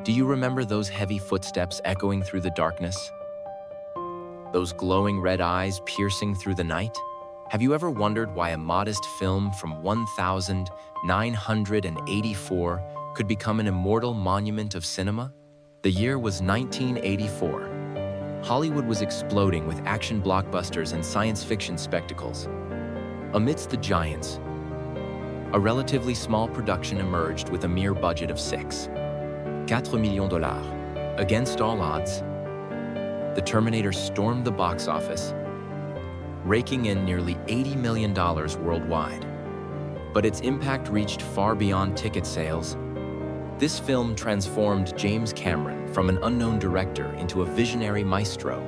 Do you remember those heavy footsteps echoing through the darkness? Those glowing red eyes piercing through the night? Have you ever wondered why a modest film from 1984 could become an immortal monument of cinema? The year was 1984. Hollywood was exploding with action blockbusters and science fiction spectacles. Amidst the giants, a relatively small production emerged with a mere budget of $4 million. Against all odds, the Terminator stormed the box office, raking in nearly $80 million worldwide. But its impact reached far beyond ticket sales. This film transformed James Cameron from an unknown director into a visionary maestro.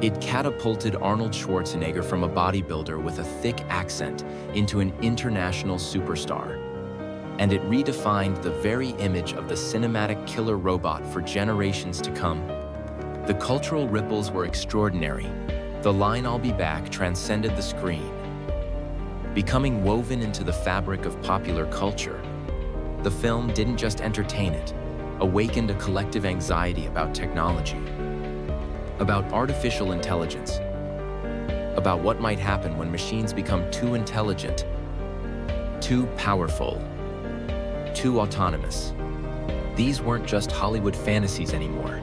It catapulted Arnold Schwarzenegger from a bodybuilder with a thick accent into an international superstar. And it redefined the very image of the cinematic killer robot for generations to come. The cultural ripples were extraordinary. The line "I'll be back" transcended the screen, becoming woven into the fabric of popular culture. The film didn't just entertain, it awakened a collective anxiety about technology, about artificial intelligence, about what might happen when machines become too intelligent, too powerful, too autonomous. These weren't just Hollywood fantasies anymore.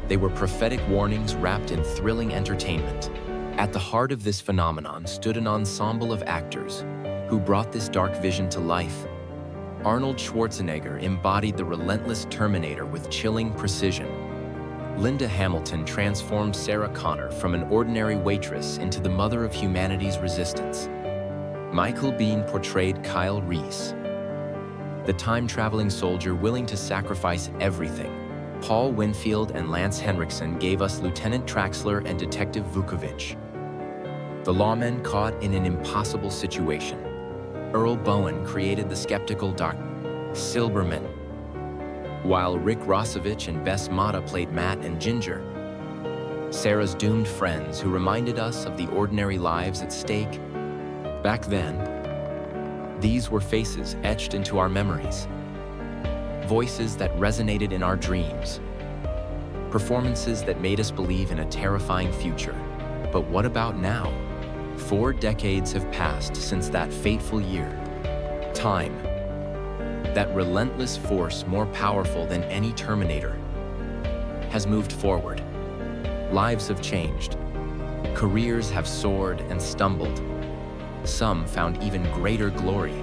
They were prophetic warnings wrapped in thrilling entertainment. At the heart of this phenomenon stood an ensemble of actors who brought this dark vision to life. Arnold Schwarzenegger embodied the relentless Terminator with chilling precision. Linda Hamilton transformed Sarah Connor from an ordinary waitress into the mother of humanity's resistance. Michael Biehn portrayed Kyle Reese, the time-traveling soldier willing to sacrifice everything. Paul Winfield and Lance Henriksen gave us Lieutenant Traxler and Detective Vukovich, the lawmen caught in an impossible situation. Earl Bowen created the skeptical Doc Silberman, while Rick Rossovich and Bess Mata played Matt and Ginger, Sarah's doomed friends who reminded us of the ordinary lives at stake. Back then, these were faces etched into our memories, voices that resonated in our dreams, performances that made us believe in a terrifying future. But what about now? 4 decades have passed since that fateful year. Time, that relentless force more powerful than any Terminator, has moved forward. Lives have changed. Careers have soared and stumbled. Some found even greater glory,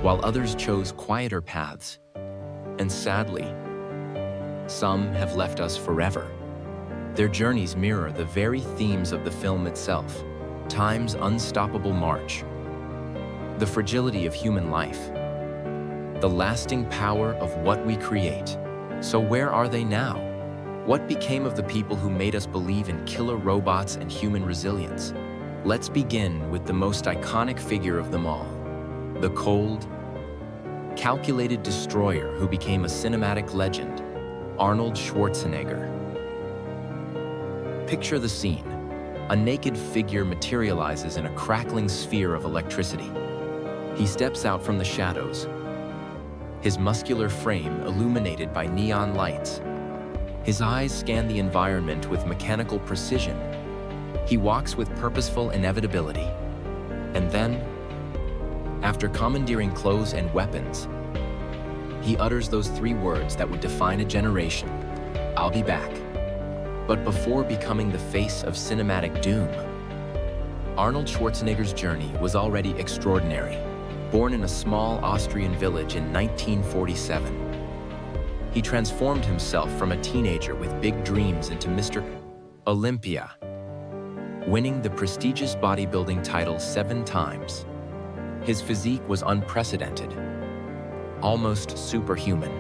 while others chose quieter paths. And sadly, some have left us forever. Their journeys mirror the very themes of the film itself: time's unstoppable march, the fragility of human life, the lasting power of what we create. So where are they now? What became of the people who made us believe in killer robots and human resilience? Let's begin with the most iconic figure of them all, the cold, calculated destroyer who became a cinematic legend, Arnold Schwarzenegger. Picture the scene. A naked figure materializes in a crackling sphere of electricity. He steps out from the shadows, his muscular frame illuminated by neon lights. His eyes scan the environment with mechanical precision. He walks with purposeful inevitability. And then, after commandeering clothes and weapons, he utters those 3 words that would define a generation: "I'll be back." But before becoming the face of cinematic doom, Arnold Schwarzenegger's journey was already extraordinary. Born in a small Austrian village in 1947, he transformed himself from a teenager with big dreams into Mr. Olympia, winning the prestigious bodybuilding title 7 times. His physique was unprecedented, almost superhuman.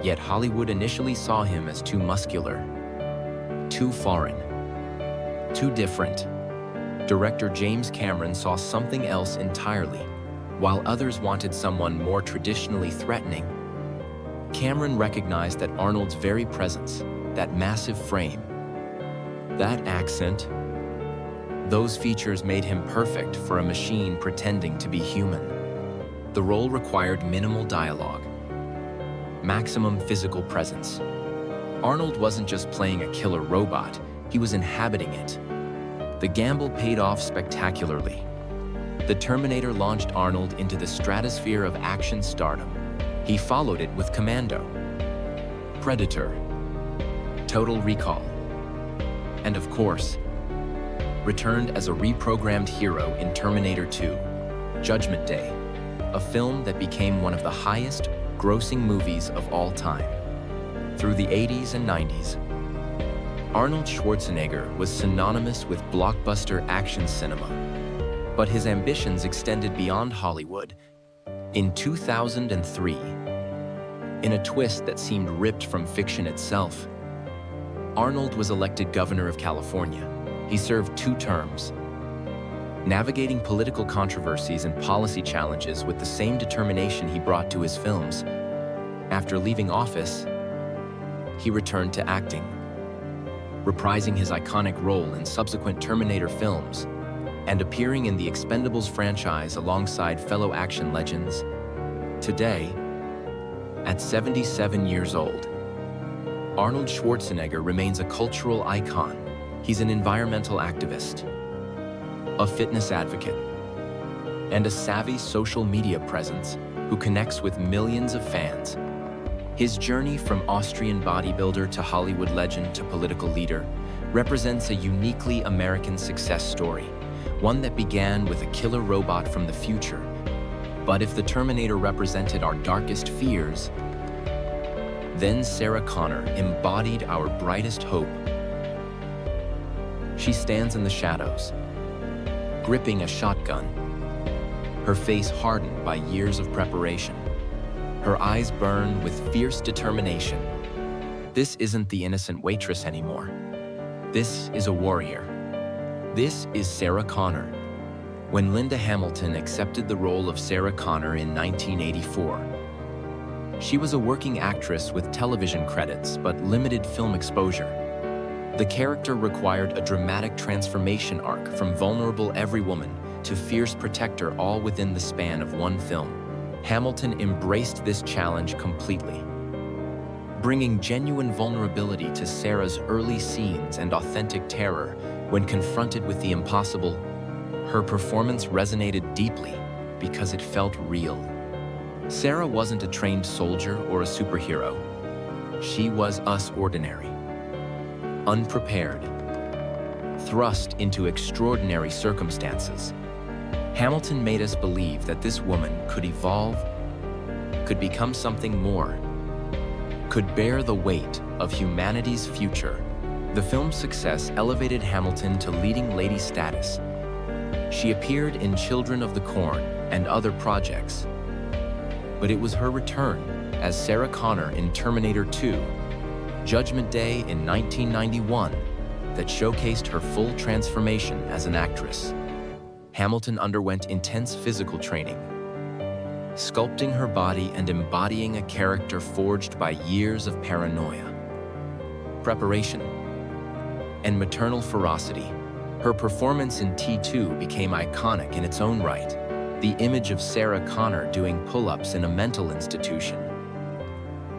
Yet Hollywood initially saw him as too muscular, too foreign, too different. Director James Cameron saw something else entirely. While others wanted someone more traditionally threatening, Cameron recognized that Arnold's very presence, that massive frame, that accent, those features made him perfect for a machine pretending to be human. The role required minimal dialogue, maximum physical presence. Arnold wasn't just playing a killer robot, he was inhabiting it. The gamble paid off spectacularly. The Terminator launched Arnold into the stratosphere of action stardom. He followed it with Commando, Predator, Total Recall, and of course, returned as a reprogrammed hero in Terminator 2, Judgment Day, a film that became one of the highest grossing movies of all time. Through the 80s and 90s, Arnold Schwarzenegger was synonymous with blockbuster action cinema, but his ambitions extended beyond Hollywood. In 2003, in a twist that seemed ripped from fiction itself, Arnold was elected governor of California. He served 2 terms, navigating political controversies and policy challenges with the same determination he brought to his films. After leaving office, he returned to acting, reprising his iconic role in subsequent Terminator films and appearing in the Expendables franchise alongside fellow action legends. Today, at 77 years old, Arnold Schwarzenegger remains a cultural icon. He's an environmental activist, a fitness advocate, and a savvy social media presence who connects with millions of fans. His journey from Austrian bodybuilder to Hollywood legend to political leader represents a uniquely American success story, one that began with a killer robot from the future. But if the Terminator represented our darkest fears, then Sarah Connor embodied our brightest hope. She stands in the shadows, gripping a shotgun, her face hardened by years of preparation. Her eyes burn with fierce determination. This isn't the innocent waitress anymore. This is a warrior. This is Sarah Connor. When Linda Hamilton accepted the role of Sarah Connor in 1984, she was a working actress with television credits but limited film exposure. The character required a dramatic transformation arc from vulnerable everywoman to fierce protector, all within the span of one film. Hamilton embraced this challenge completely, bringing genuine vulnerability to Sarah's early scenes and authentic terror when confronted with the impossible. Her performance resonated deeply because it felt real. Sarah wasn't a trained soldier or a superhero. She was us ordinary, unprepared, thrust into extraordinary circumstances. Hamilton made us believe that this woman could evolve, could become something more, could bear the weight of humanity's future. The film's success elevated Hamilton to leading lady status. She appeared in Children of the Corn and other projects, but it was her return as Sarah Connor in Terminator 2, Judgment Day in 1991, that showcased her full transformation as an actress. Hamilton underwent intense physical training, sculpting her body and embodying a character forged by years of paranoia, preparation, and maternal ferocity. Her performance in T2 became iconic in its own right. The image of Sarah Connor doing pull-ups in a mental institution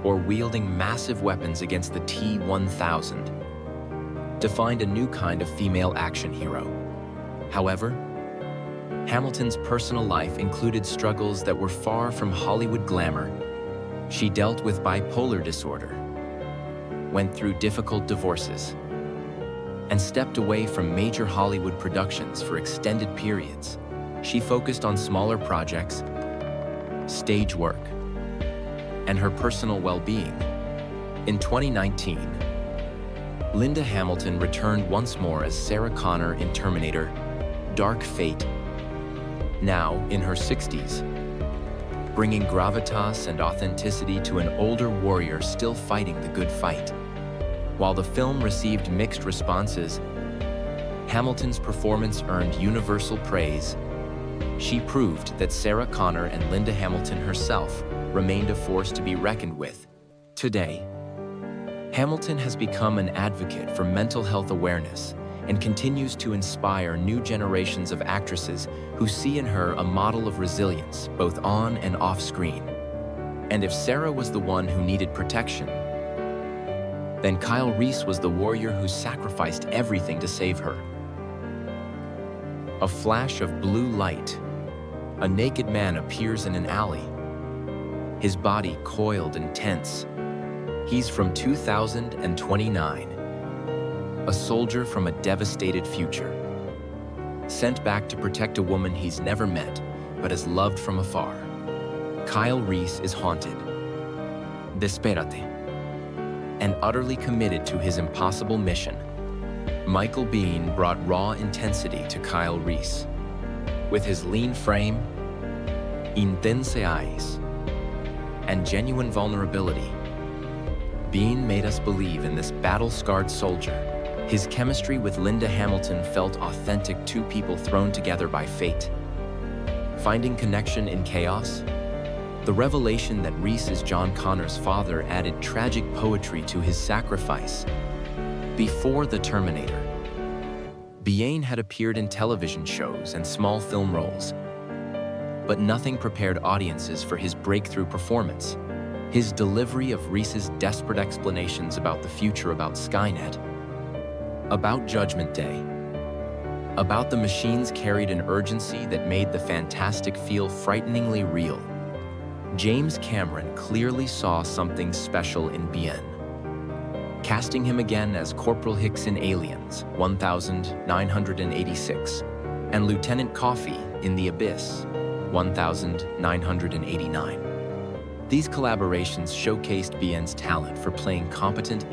or wielding massive weapons against the T-1000 defined a new kind of female action hero. However, Hamilton's personal life included struggles that were far from Hollywood glamour. She dealt with bipolar disorder, went through difficult divorces, and stepped away from major Hollywood productions for extended periods. She focused on smaller projects, stage work, and her personal well-being. In 2019, Linda Hamilton returned once more as Sarah Connor in Terminator: Dark Fate, now in her 60s, bringing gravitas and authenticity to an older warrior still fighting the good fight. While the film received mixed responses, Hamilton's performance earned universal praise. She proved that Sarah Connor and Linda Hamilton herself remained a force to be reckoned with. Today, Hamilton has become an advocate for mental health awareness and continues to inspire new generations of actresses who see in her a model of resilience both on and off screen. And if Sarah was the one who needed protection, then Kyle Reese was the warrior who sacrificed everything to save her. A flash of blue light. A naked man appears in an alley. His body coiled and tense. He's from 2029. A soldier from a devastated future. Sent back to protect a woman he's never met, but has loved from afar. Kyle Reese is haunted, desperate, and utterly committed to his impossible mission. Michael Biehn brought raw intensity to Kyle Reese. With his lean frame, intense eyes, and genuine vulnerability, Biehn made us believe in this battle-scarred soldier. His chemistry with Linda Hamilton felt authentic, two people thrown together by fate. Finding connection in chaos? The revelation that Reese is John Connor's father added tragic poetry to his sacrifice. Before the Terminator, Biehn had appeared in television shows and small film roles, but nothing prepared audiences for his breakthrough performance. His delivery of Reese's desperate explanations about the future, about Skynet, about Judgment Day, about the machines carried an urgency that made the fantastic feel frighteningly real. James Cameron clearly saw something special in Biehn, casting him again as Corporal Hicks in Aliens, 1986, and Lieutenant Coffey in The Abyss, 1989. These collaborations showcased Biehn's talent for playing competent,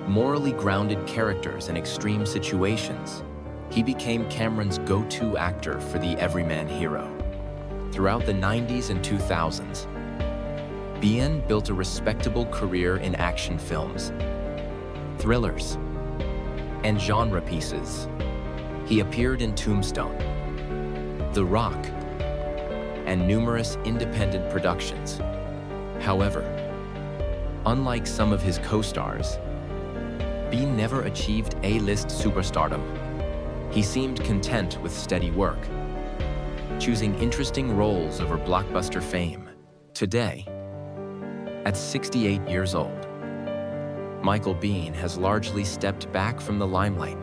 morally grounded characters in extreme situations. He became Cameron's go-to actor for the everyman hero. Throughout the 90s and 2000s, Biehn built a respectable career in action films, thrillers, and genre pieces. He appeared in Tombstone, The Rock, and numerous independent productions. However, unlike some of his co-stars, Biehn never achieved A-list superstardom. He seemed content with steady work, choosing interesting roles over blockbuster fame. Today, at 68 years old, Michael Biehn has largely stepped back from the limelight.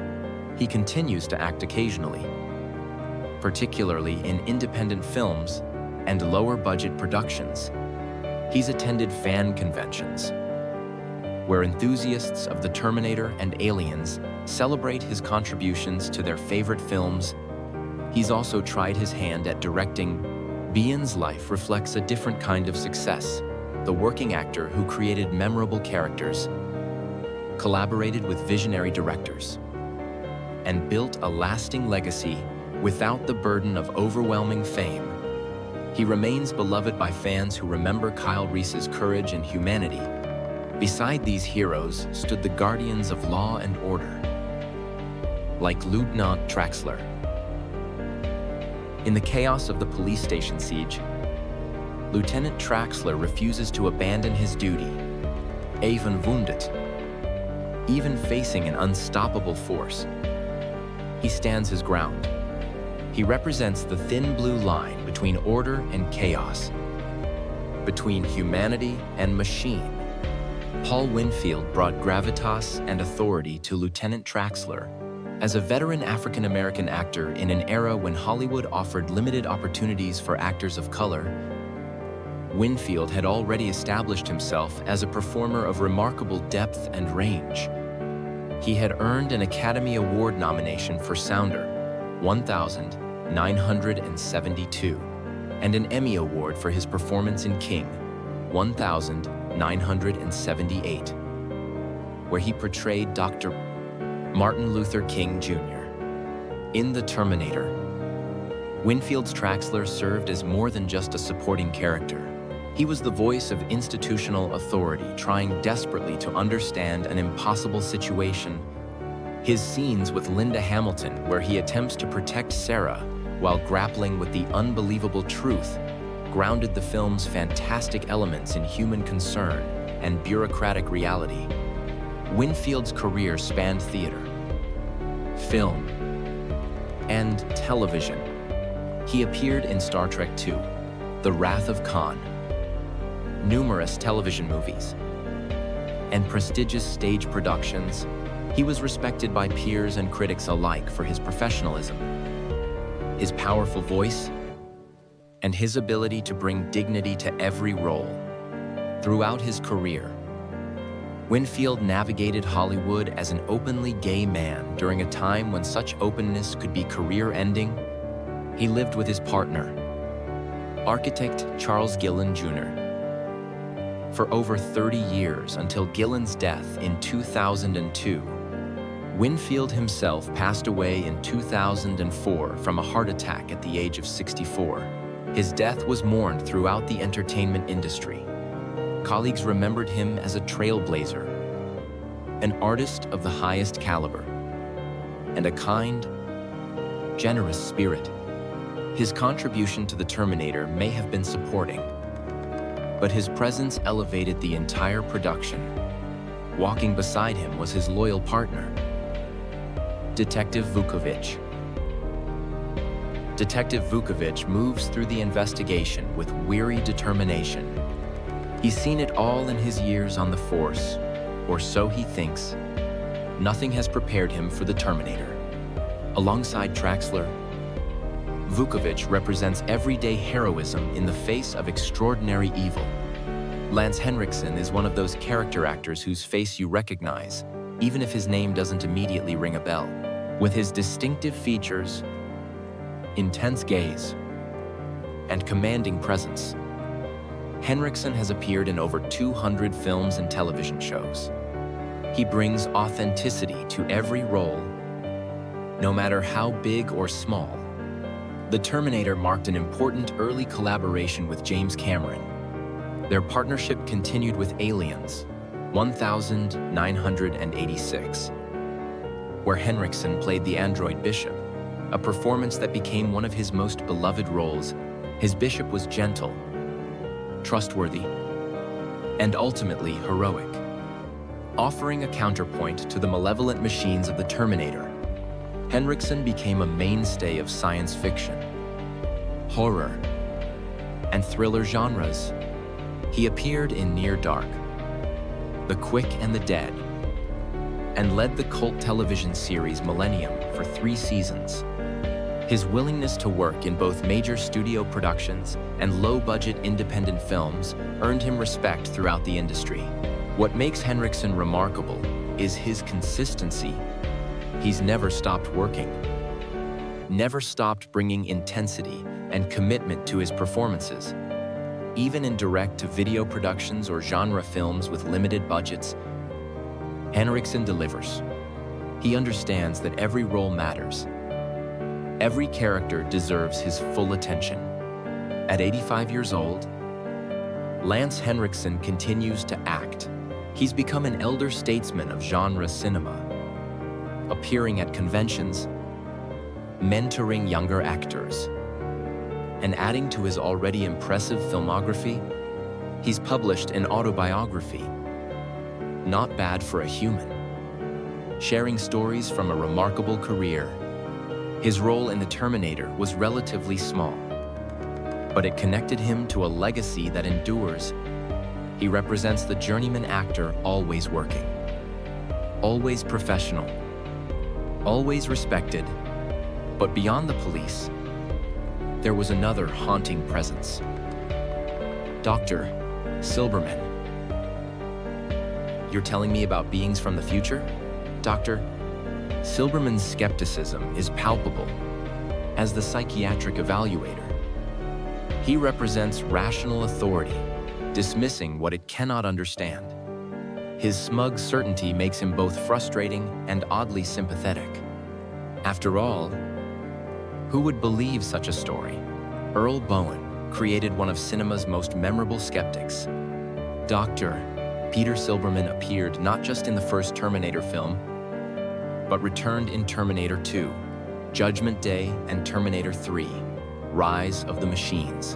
He continues to act occasionally, particularly in independent films and lower-budget productions. He's attended fan conventions, where enthusiasts of the Terminator and Aliens celebrate his contributions to their favorite films. He's also tried his hand at directing. Biehn's life reflects a different kind of success. The working actor who created memorable characters, collaborated with visionary directors, and built a lasting legacy without the burden of overwhelming fame. He remains beloved by fans who remember Kyle Reese's courage and humanity. Beside these heroes stood the guardians of law and order, like Lieutenant Traxler. In the chaos of the police station siege, Lieutenant Traxler refuses to abandon his duty, even wounded, even facing an unstoppable force. He stands his ground. He represents the thin blue line between order and chaos, between humanity and machine. Paul Winfield brought gravitas and authority to Lieutenant Traxler. As a veteran African-American actor in an era when Hollywood offered limited opportunities for actors of color, Winfield had already established himself as a performer of remarkable depth and range. He had earned an Academy Award nomination for Sounder, 1972, and an Emmy Award for his performance in King, 1978, where he portrayed Dr. Martin Luther King Jr. In The Terminator, Winfield's Traxler served as more than just a supporting character. He was the voice of institutional authority, trying desperately to understand an impossible situation. His scenes with Linda Hamilton, where he attempts to protect Sarah while grappling with the unbelievable truth, grounded the film's fantastic elements in human concern and bureaucratic reality. Winfield's career spanned theater, film, and television. He appeared in Star Trek II, The Wrath of Khan, numerous television movies, and prestigious stage productions, he was respected by peers and critics alike for his professionalism, his powerful voice, and his ability to bring dignity to every role. Throughout his career, Winfield navigated Hollywood as an openly gay man during a time when such openness could be career-ending. He lived with his partner, architect Charles Gillen Jr., for over 30 years until Gillen's death in 2002. Winfield himself passed away in 2004 from a heart attack at the age of 64. His death was mourned throughout the entertainment industry. Colleagues remembered him as a trailblazer, an artist of the highest caliber, and a kind, generous spirit. His contribution to the Terminator may have been supporting, but his presence elevated the entire production. Walking beside him was his loyal partner, Detective Vukovich. Detective Vukovich moves through the investigation with weary determination. He's seen it all in his years on the force, or so he thinks. Nothing has prepared him for the Terminator. Alongside Traxler, Vukovich represents everyday heroism in the face of extraordinary evil. Lance Henriksen is one of those character actors whose face you recognize, even if his name doesn't immediately ring a bell. With his distinctive features, intense gaze, and commanding presence, Henriksen has appeared in over 200 films and television shows. He brings authenticity to every role, no matter how big or small. The Terminator marked an important early collaboration with James Cameron. Their partnership continued with Aliens, 1986, where Henriksen played the android Bishop, a performance that became one of his most beloved roles. His Bishop was gentle, trustworthy, and ultimately heroic, offering a counterpoint to the malevolent machines of the Terminator. Henriksen became a mainstay of science fiction, horror, and thriller genres. He appeared in Near Dark, The Quick and the Dead, and led the cult television series Millennium for 3 seasons. His willingness to work in both major studio productions and low-budget independent films earned him respect throughout the industry. What makes Henriksen remarkable is his consistency. He's never stopped working, never stopped bringing intensity and commitment to his performances. Even in direct-to-video productions or genre films with limited budgets, Henriksen delivers. He understands that every role matters. Every character deserves his full attention. At 85 years old, Lance Henriksen continues to act. He's become an elder statesman of genre cinema, appearing at conventions, mentoring younger actors, and adding to his already impressive filmography, he's published an autobiography, Not Bad for a Human, sharing stories from a remarkable career. His role in the Terminator was relatively small, but it connected him to a legacy that endures. He represents the journeyman actor always working, always professional, always respected. But beyond the police, there was another haunting presence. Dr. Silberman. You're telling me about beings from the future? Dr. Silberman's skepticism is palpable as the psychiatric evaluator. He represents rational authority, dismissing what it cannot understand. His smug certainty makes him both frustrating and oddly sympathetic. After all, who would believe such a story? Earl Bowen created one of cinema's most memorable skeptics. Dr. Peter Silberman appeared not just in the first Terminator film, but returned in Terminator 2, Judgment Day, and Terminator 3, Rise of the Machines,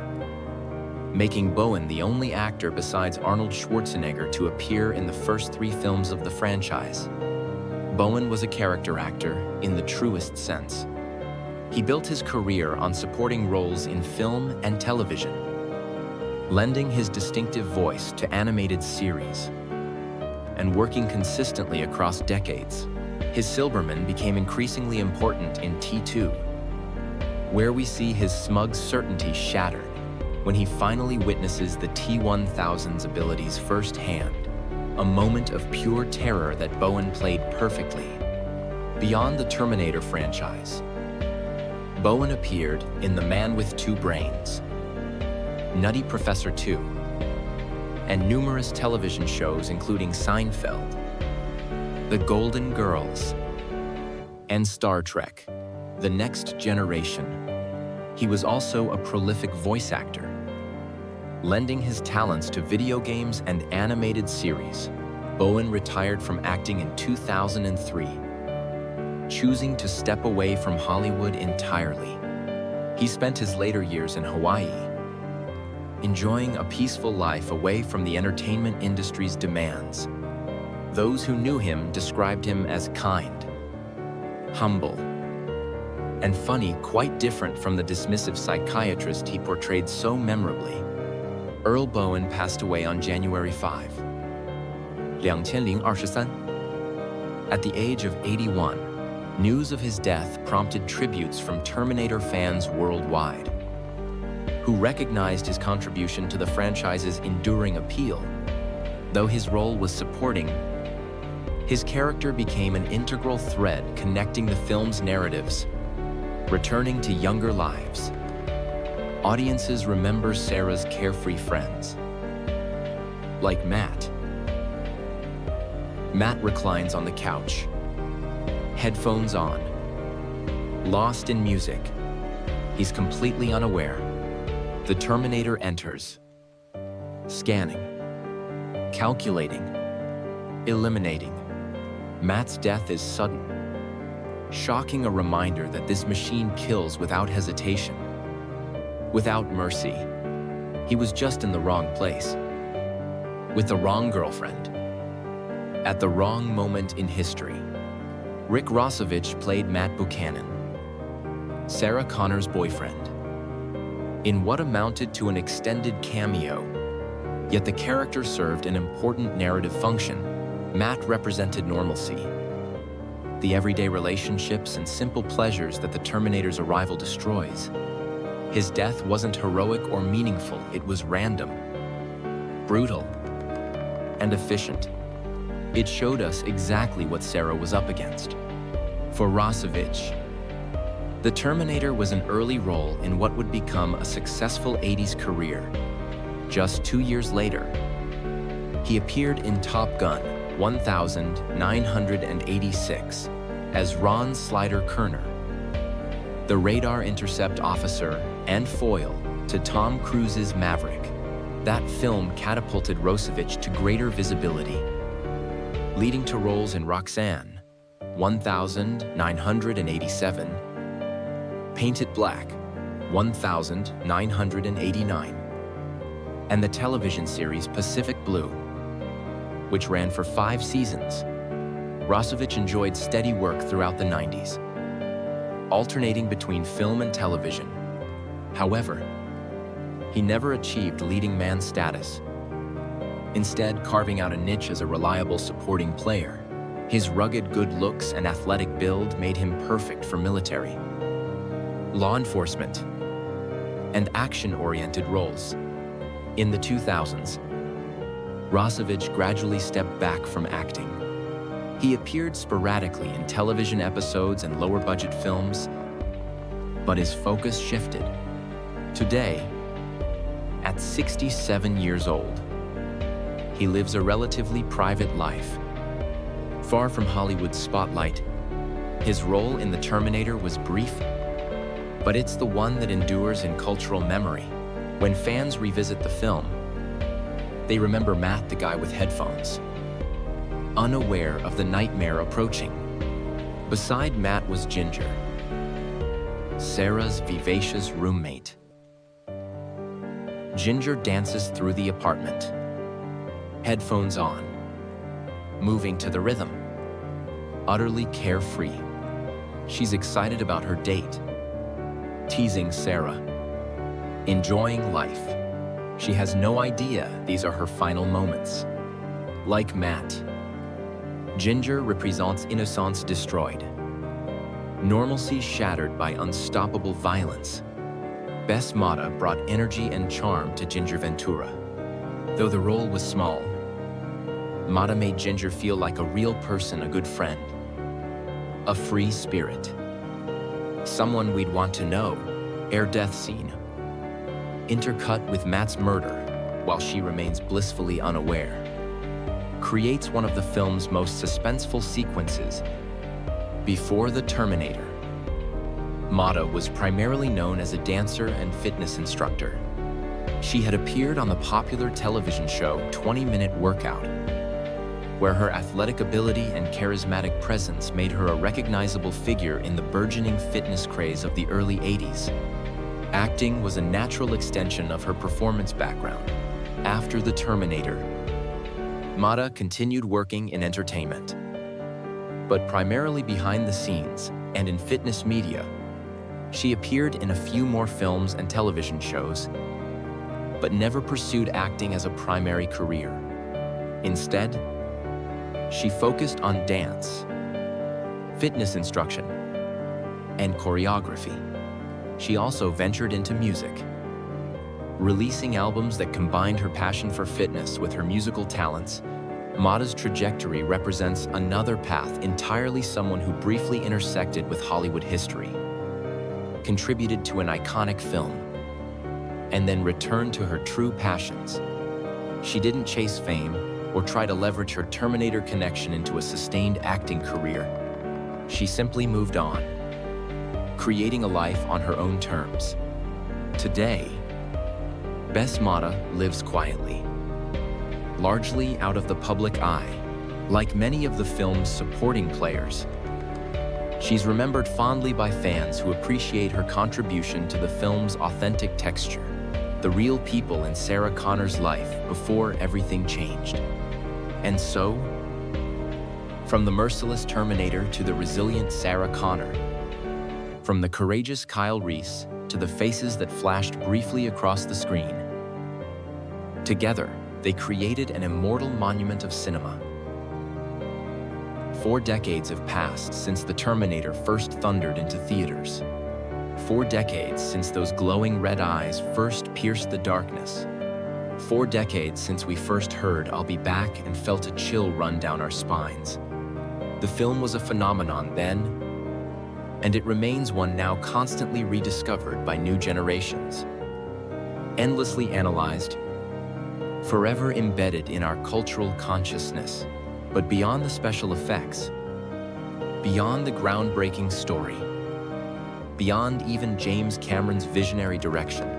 making Bowen the only actor besides Arnold Schwarzenegger to appear in the first 3 films of the franchise. Bowen was a character actor in the truest sense. He built his career on supporting roles in film and television, lending his distinctive voice to animated series and working consistently across decades. His Silberman became increasingly important in T2, where we see his smug certainty shattered when he finally witnesses the T-1000's abilities firsthand, a moment of pure terror that Bowen played perfectly. Beyond the Terminator franchise, Bowen appeared in The Man with Two Brains, Nutty Professor 2, and numerous television shows including Seinfeld, The Golden Girls, and Star Trek: The Next Generation. He was also a prolific voice actor, lending his talents to video games and animated series. Bowen retired from acting in 2003, choosing to step away from Hollywood entirely. He spent his later years in Hawaii, enjoying a peaceful life away from the entertainment industry's demands. Those who knew him described him as kind, humble, and funny, quite different from the dismissive psychiatrist he portrayed so memorably. Earl Bowen passed away on January 5, 2023. At the age of 81, news of his death prompted tributes from Terminator fans worldwide, who recognized his contribution to the franchise's enduring appeal. Though his role was supporting, his character became an integral thread connecting the film's narratives, returning to younger lives. Audiences remember Sarah's carefree friends, like Matt. Matt reclines on the couch, headphones on, lost in music. He's completely unaware. The Terminator enters, scanning, calculating, eliminating. Matt's death is sudden, shocking, a reminder that this machine kills without hesitation, without mercy. He was just in the wrong place, with the wrong girlfriend, at the wrong moment in history. Rick Rossovich played Matt Buchanan, Sarah Connor's boyfriend, in what amounted to an extended cameo, yet the character served an important narrative function. Matt represented normalcy, the everyday relationships and simple pleasures that the Terminator's arrival destroys. His death wasn't heroic or meaningful, it was random, brutal, and efficient. It showed us exactly what Sarah was up against. For Rossovich, the Terminator was an early role in what would become a successful 80s career. Just 2 years later, he appeared in Top Gun 1986 as Ron Slider Kerner, the radar intercept officer and foil to Tom Cruise's Maverick. That film catapulted Rossovich to greater visibility, leading to roles in Roxanne 1987, Paint It Black 1989, and the television series Pacific Blue, which ran for 5 seasons. Rossovich enjoyed steady work throughout the 90s, alternating between film and television. However, he never achieved leading man status, instead carving out a niche as a reliable supporting player. His rugged good looks and athletic build made him perfect for military, law enforcement, and action-oriented roles. In the 2000s, Rossovich gradually stepped back from acting. He appeared sporadically in television episodes and lower-budget films, but his focus shifted. Today, at 67 years old, he lives a relatively private life. Far from Hollywood's spotlight, his role in The Terminator was brief, but it's the one that endures in cultural memory. When fans revisit the film, they remember Matt, the guy with headphones, unaware of the nightmare approaching. Beside Matt was Ginger, Sarah's vivacious roommate. Ginger dances through the apartment, headphones on, moving to the rhythm, utterly carefree. She's excited about her date, teasing Sarah, enjoying life. She has no idea these are her final moments. Like Matt, Ginger represents innocence destroyed, normalcy shattered by unstoppable violence. Bess Mata brought energy and charm to Ginger Ventura. Though the role was small, Mata made Ginger feel like a real person, a good friend, a free spirit. Someone we'd want to know. Air death scene, intercut with Matt's murder while she remains blissfully unaware, creates one of the film's most suspenseful sequences. Before the Terminator, Mata was primarily known as a dancer and fitness instructor. She had appeared on the popular television show 20-Minute Workout, where her athletic ability and charismatic presence made her a recognizable figure in the burgeoning fitness craze of the early 80s. Acting was a natural extension of her performance background. After the Terminator, Mata continued working in entertainment, but primarily behind the scenes and in fitness media. She appeared in a few more films and television shows, but never pursued acting as a primary career. Instead, she focused on dance, fitness instruction, and choreography. She also ventured into music, releasing albums that combined her passion for fitness with her musical talents. Mata's trajectory represents another path entirely, someone who briefly intersected with Hollywood history, contributed to an iconic film, and then returned to her true passions. She didn't chase fame or try to leverage her Terminator connection into a sustained acting career. She simply moved on, creating a life on her own terms. Today, Bess Mata lives quietly, largely out of the public eye. Like many of the film's supporting players, she's remembered fondly by fans who appreciate her contribution to the film's authentic texture, the real people in Sarah Connor's life before everything changed. And so, from the merciless Terminator to the resilient Sarah Connor, from the courageous Kyle Reese to the faces that flashed briefly across the screen, together, they created an immortal monument of cinema. 4 decades have passed since the Terminator first thundered into theaters. 4 decades since those glowing red eyes first pierced the darkness. 4 decades since we first heard "I'll be back" and felt a chill run down our spines. The film was a phenomenon then, and it remains one now, constantly rediscovered by new generations. Endlessly analyzed, forever embedded in our cultural consciousness. But beyond the special effects, beyond the groundbreaking story, beyond even James Cameron's visionary direction,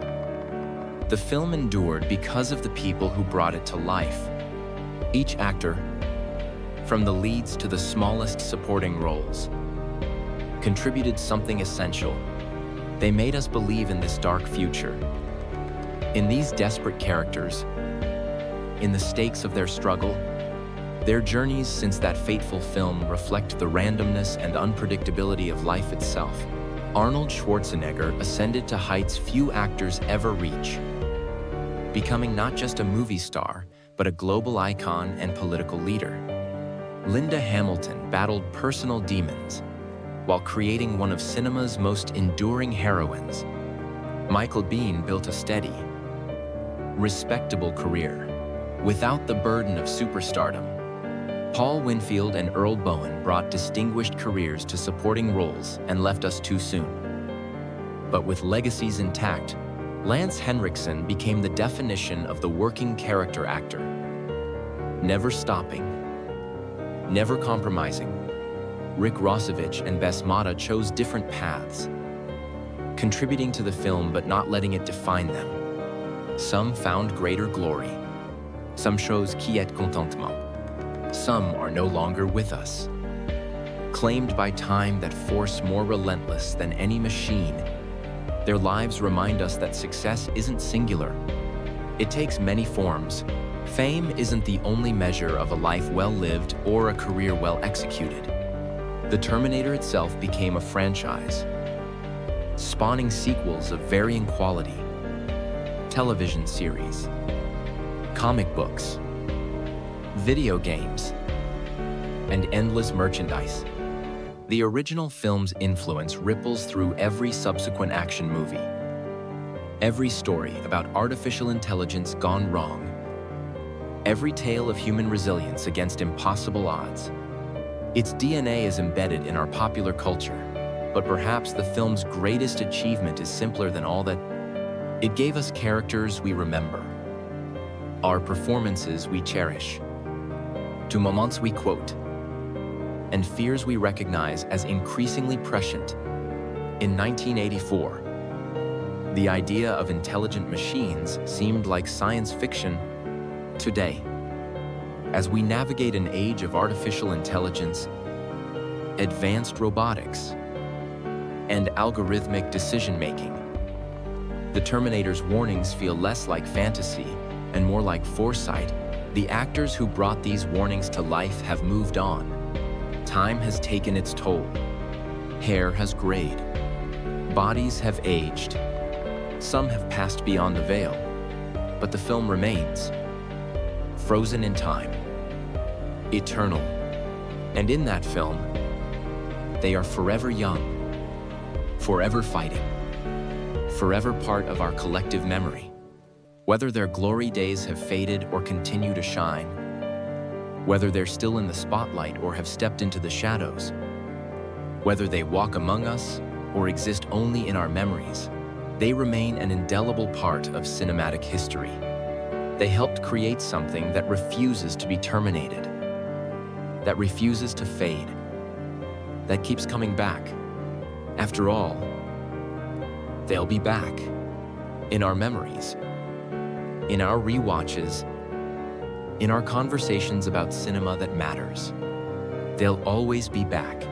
the film endured because of the people who brought it to life. Each actor, from the leads to the smallest supporting roles, contributed something essential. They made us believe in this dark future, in these desperate characters, in the stakes of their struggle. Their journeys since that fateful film reflect the randomness and unpredictability of life itself. Arnold Schwarzenegger ascended to heights few actors ever reach, becoming not just a movie star, but a global icon and political leader. Linda Hamilton battled personal demons while creating one of cinema's most enduring heroines. Michael Biehn built a steady, respectable career without the burden of superstardom. Paul Winfield and Earl Bowen brought distinguished careers to supporting roles and left us too soon. But with legacies intact, Lance Henriksen became the definition of the working character actor. Never stopping, never compromising, Rick Rossovich and Bess Mata chose different paths, contributing to the film but not letting it define them. Some found greater glory. Some chose quiet contentement. Some are no longer with us. Claimed by time, that force more relentless than any machine, their lives remind us that success isn't singular. It takes many forms. Fame isn't the only measure of a life well lived or a career well executed. The Terminator itself became a franchise, spawning sequels of varying quality, television series, comic books, video games, and endless merchandise. The original film's influence ripples through every subsequent action movie. Every story about artificial intelligence gone wrong. Every tale of human resilience against impossible odds. Its DNA is embedded in our popular culture, but perhaps the film's greatest achievement is simpler than all that. It gave us characters we remember, our performances we cherish, to moments we quote, and fears we recognize as increasingly prescient. In 1984, the idea of intelligent machines seemed like science fiction. Today, as we navigate an age of artificial intelligence, advanced robotics, and algorithmic decision-making, the Terminator's warnings feel less like fantasy and more like foresight. The actors who brought these warnings to life have moved on. Time has taken its toll. Hair has grayed. Bodies have aged. Some have passed beyond the veil, but the film remains, frozen in time, eternal. And in that film, they are forever young, forever fighting, forever part of our collective memory. Whether their glory days have faded or continue to shine, whether they're still in the spotlight or have stepped into the shadows, whether they walk among us or exist only in our memories, they remain an indelible part of cinematic history. They helped create something that refuses to be terminated, that refuses to fade, that keeps coming back. After all, they'll be back, in our memories, in our rewatches, in our conversations about cinema that matters. They'll always be back.